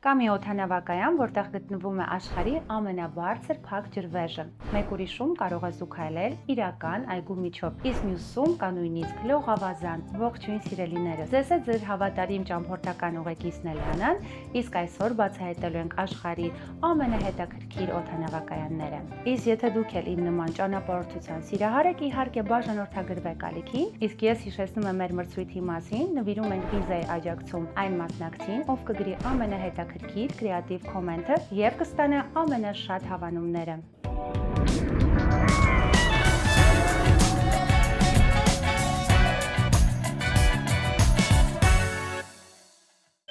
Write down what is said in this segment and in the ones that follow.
Կա մի օդանավակայան, որտեղ գտնվում է աշխարհի ամենաբարձր փակ ջրվեժը։ Մեկ ուրիշում կարող է զուգահեռել իրական այգու միջով, իսկ մյուսում կա նույնիսկ լողավազան։ Ողջույն սիրելիներս, ձեզ է ձեր հավատարիմ ճամփորդական ուղեկիցն Էլիանան, իսկ այսօր բացահայտելու ենք աշխարհի ամենահետաքրքիր օդանավակայանները։ Իսկ եթե դուք էլ իմ նման ճանապարհորդության սիրահար եք, իհարկե բաժանորդագրվեք ալիքին, իսկ ես հիշեցնում եմ մեր մրցույթի մասին, նվիրում ենք վիզայի աջակցում այն մասնակցին, ով կգրի ամենահետաքրքիր կրեատիվ կոմենտը եւ կստանա ամենաշատ հավանումները։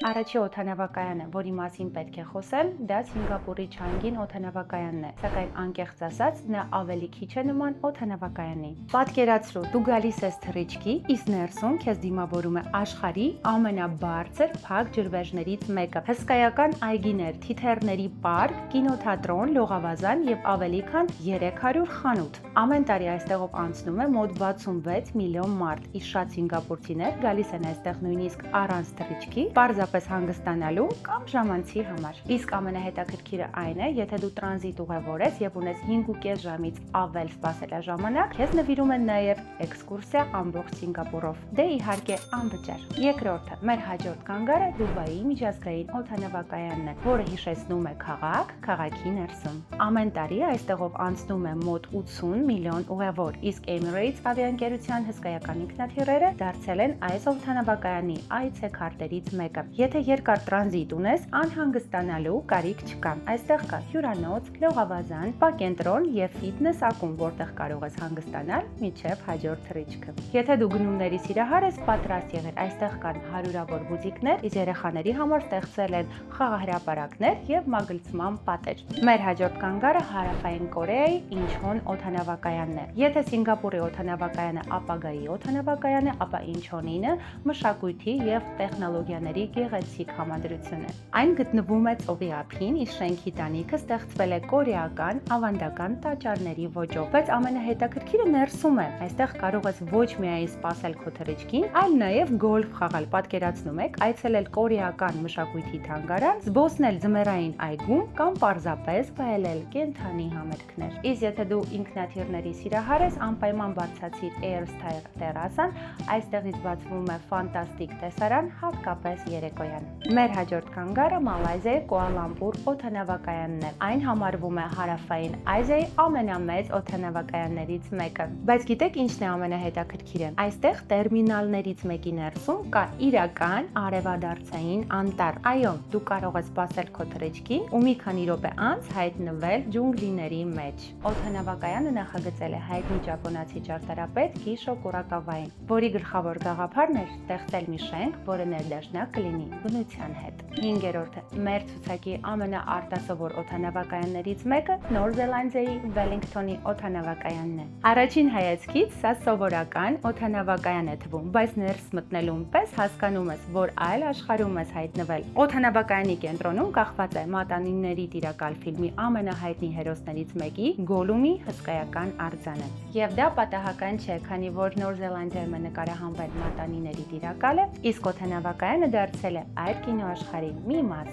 Առաջի օդանավակայանը, որի մասին պետք է խոսեմ, դա Սինգապուրի Չանգին օդանավակայանն է, սակայն անկեղծ ասած, նա ավելի քիչ է նման օդանավակայանի։ Պատկերացրու, դու գալիս ես թռիչքի, իսկ ներսում քեզ դիմավորում է աշխարհի ամենաբարձր փակ ջրվեժներից մեկը։ Հսկայական այգիներ, թիթեռների պարկ, կինոթատրոն, լողավազան եւ ավելի քան 300 խանութ։ Ամեն տարի այստեղով անցնում է մոտ 66 միլիոն մարդ, իսկ շատ սինգապուրցիներ գալիս են այստեղ նույնիսկ առանց թռիչքի, պարզապես հանգստանալու կամ ժամանցի համար։ Իսկ ամենահետաքրքիրը այն է, եթե դու տրանզիտ ուղևոր ես եւ ունես 5.5 ժամից ավել սպասելաժամանակ, քեզ նվիրում են նաեւ էքսկուրսիա ամբողջ Սինգապուրով։ Դե իհարկե անվճար։ Երկրորդը, մեր հաջորդ կանգառը Դուբայի միջազգային օդանավակայանն է, որը հիշեցնում է քաղաք, քաղաքի ներսում։ Ամեն տարի այստեղով անցնում է մոտ 80 միլիոն ուղևոր, իսկ Emirates ավիաընկերության հսկայական ինքնաթիռերը դարձել են այս օդանավակայանի այցեքարտերից մեկը։ Եթե երկար տրանզիտ ունես, անհանգստանալու կարիք չկա։ Այստեղ կա հյուրանոց, լողավազան, սպա-կենտրոն եւ ֆիթնես ակումբ, որտեղ կարող ես հանգստանալ մինչեւ հաջորդ թռիչքը։ Եթե դու գնումների սիրահար ես, պատրաստ եղիր, այստեղ կան հարյուրավոր բուտիկներ, իսկ երեխաների համար ստեղծվել են խաղահրապարակներ եւ մագլցման պատեր։ Մեր հաջորդ կանգառը Հարավային Կորեայի Ինչոն օդանավակայանն է։ Եթե Սինգապուրի օդանավակայանը ապագայի օդանավակայան է, ապա Ինչոնինը մշակույթի եւ տեխնոլոգիաների գեղեցիկ համադրություն է։ Այն գտնվում է ծովի ափին, իսկ շենքի տանիքը ստեղծվել է կորեական ավանդական տաճարների ոճով, բայց ամենահետաքրքիրը ներսում է։ Այստեղ կարող ես ոչ միայն սպասել քո թռիչքին, այլ նաեւ գոլֆ խաղալ։ Պատկերացնում եք, այցելել կորեական մշակույթի թանգարան, զբոսնել ձմեռային այգում կամ պարզապես վայելել կենդանի համերգներ։ Իսկ եթե դու ինքնաթիռների սիրահար ես, անպայման բարձրացիր Air-Star տերասան, այստեղից բացվում է ֆանտաստիկ տեսարան, հատկապես երեկոյան։ Մեր հաջորդ կանգառը Մալայզիայի Կուալալամպուր օդանավակայանն է։ Այն համարվում է Հարավային Ազիայի ամենամեծ օդանավակայաններից մեկը։ Բայց գիտեք ինչն է ամենահետաքրքիրը։ Այստեղ տերմինալներից մեկի ներսում կա իրական արևադարձային անտառ։ Այո, դու կարող ես սպասել քո թռիչքին ու մի քանի րոպե անց հայտնվել ջունգլիների մեջ։ Օդանավակայանը նախագծել է հայտնի ճապոնացի ճարտարապետ Կիշո Կուրակավային, որի գլխավոր գաղափարն էր ստեղծել մի շենք, որը ներդաշնակ կլինի բնության հետ։ 5-րդը, մեր ցուցակի ամենաարտասովոր օդանավակայաններից մեկը Նոր Զելանդիայի Վելինգթոնի օդանավակայանն է։ Առաջին հայացքից սա սովորական օդանավակայան է թվում, բայց ներս մտնելուն պես հասկանում ես, որ այլ աշխարհում ես հայտնվել։ Օդանավակայանի կենտրոնում կախված է Մատանիների տիրակալ ֆիլմի ամենահայտնի հերոսներից մեկի Գոլումի հսկայական արձանը։ Եվ դա պատահական չէ, քանի որ Նոր Զելանդիայում է նկարահանվել Մատանիների տիրակալը, իսկ օդանավակայանը դարձել է այդ կինոաշխարհի մի մաս։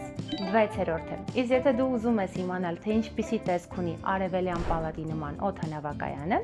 6-րդը, իսկ եթե դու ուզում ես իմանալ, թե ինչպիսի տեսք ունի Արևելյան պալատի նման օդանավակայանը,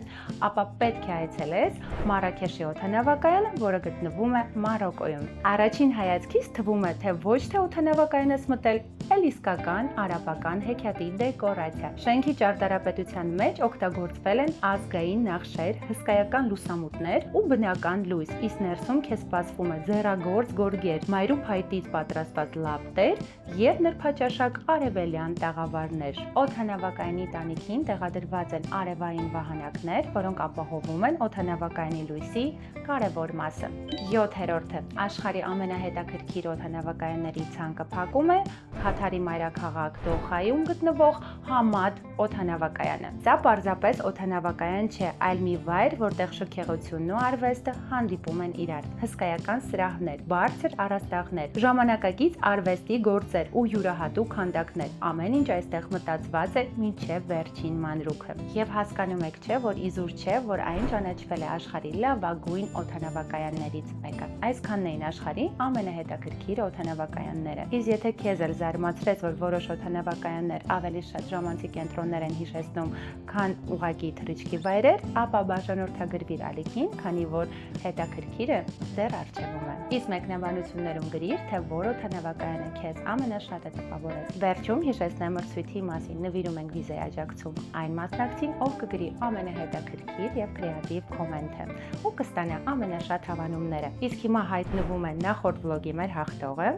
ապա պետք է այցելես Մարաքեշի օդանավակայանը, որը գտնվում է Մարոկոյում։ Առաջին հայացքից թվում է, թե ոչ թե օդանավակայան ես մտել, այլ իսկական արաբական հեքիաթի դեկորացիա։ Շենքի ճարտարապետության մեջ օգտագործվել են ազգային նախշեր, հսկայական լուսամուտներ ու բնական լույս, իսկ ներսում քեզ սպասվում է ձեռագործ գորգեր, մայրու փայտից պատրաստված լապտեր եւ նրբաճաշակ արևելյան տաղավարներ։ Օդանավակայանի տանիքին տեղադրված են արևային վահանակներ, որոնք ապահովում են օդանավակայանի լույսի կարևոր մասը։ 7-րդը, աշխարհի ամենահետաքրքիր օդանավակայանների ցանկը փակում է Քաթարի մայրաքաղաք Դոխայում գտնվող Համադ օդանավակայանը։ Սա պարզապես օդանավակայան չէ, այլ մի վայր, որտեղ շքեղությունն ու արվեստը հանդիպում են իրար։ Հսկայական սրահներ, բարձր առաստաղներ, Ժամանակակից արվեստի գործեր ու յուրահատուկ քանդակներ, ամեն ինչ այստեղ մտածված է մինչև վերջին մանրուքը։ Եվ հասկանում եք չէ, որ իզուր չէ, որ այն ճանաչվել է աշխարհի լավագույն օդանավակայաններից մեկը։ Այսքանն էին աշխարհի ամենահետաքրքիր օդանավակայանները։ Իսկ եթե քեզ էլ զարմացրեց, որ որոշ օդանավակայաններ ավելի շատ ժամանցի կենտրոններ են հիշեցնում, քան ուղղակի թռիչքի վայրեր, ապա բաժանորդագրվիր ալիքին, քանի որ հետաքրքիրը դեռ առջևում է։ Իսկ մեկնաբանություններում գրիր, թե որ օդանավակայանը քեզ ամենաշատը տպավորեց։ Վերջում հիշեցնեմ մրցույթի մասին, նվիրում ենք վիզայի աջակցում այն մասնակցին, ով կգրի ամենահետաքրքիր եւ կրեատիվ կոմենտը ու կստանա ամենաշատ հավանումները։ Իսկ հիմա հայտնվում է նախորդ վլոգի մեր հաղթողը։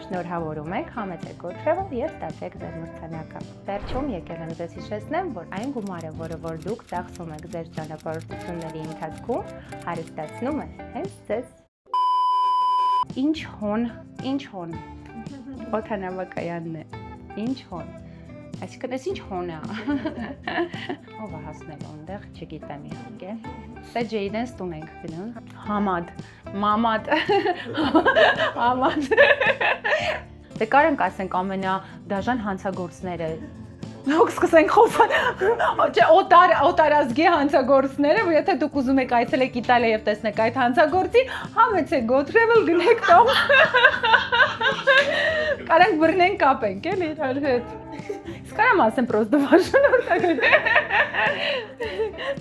Շնորհավորում եք, համեցեք կոտրել եւ ստացեք ձեր մրցանակը։ Վերջում եկել եմ ձեզ հիշեցնեմ, որ այն գումարը, որը դուք ծախսում եք ձեր ճանապարհորդությունների ընթացքում, հարստացնում է հենց ձեզ։ Ինչ հոն օդանավակայանն է։ Ինչ հոն։ Այսինքն էս ինչ հոն է։ Ով է հասնել այնտեղ, չգիտեմ իհարկե։ Սա Ջեյդեն ստուն ենք գնում։ Համադ, մամադ։ Համադ։ Դե կարենք ասենք ամենադաժան հանցագործները։ Դուք սկսենք խոսալ, չէ, օտարազգի հանցագործները, որ եթե դուք ուզում եք այցելեք Իտալիա եւ տեսնեք այդ հանցագործին, համեցեք Go Travel գնեք տող։ Կարանք բռնենք կապենք, էլի իրար հետ։ Իսկ կարամ ասեմ պրոստո բաժանորդագրել։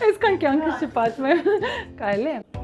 Այսքան կյանքս չպատմեմ։ Կարելի է։